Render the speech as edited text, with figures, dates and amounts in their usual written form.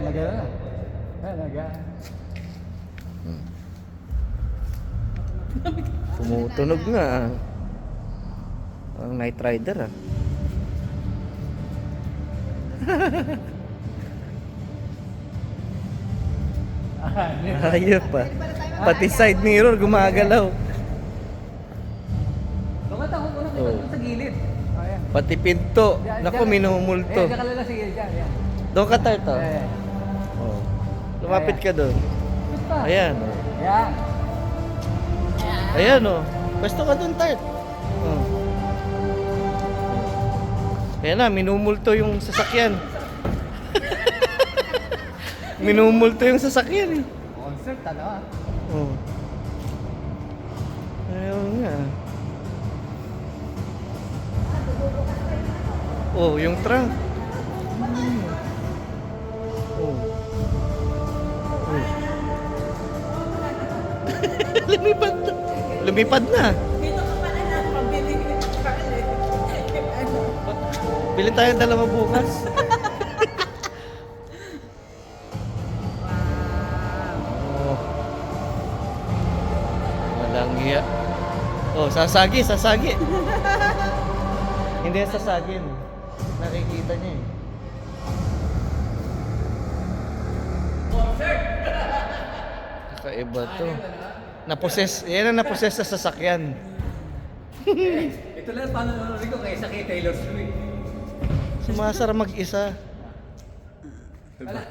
Ayan, nagano na. Ayan, Tumutunog nga. Ang Night Rider ah. Ayop pa. Pati side mirror gumagalaw. Bakit ako unang Oh. kita sa gilid? Ayan. Pati pinto. Naku, minumulto. Ayan, diyan ka lang sa gilid dyan. Ayan. Doon ka tayo to. Ayan. Oh. Lumapit ka doon. Ba't pa? Ayan. Oh. Ayan. Ayan oh. Pwesto ka doon tayo. Oh. Ayan na, minumulto yung sasakyan. Minumulto yung sasakyan eh. Concert, ano ah. Oh. Ayaw nga. Oh, yung trunk. Oh. Oh. Lumipad na. Lumipad na. Dito ka pala na pabili ng Charlie. Ano? Bilhin tayo ng dalawa bukas. Oh. Walang hiya. Oh, sasagi, sasagi. Hindi yan sasagin. Nakikita niya eh. Kakaiba to. Naposes, yan ang naposes sa sasakyan. Ito lang panonood ko kaysa kay Taylor Swift. Sumasara mag-isa. Wala.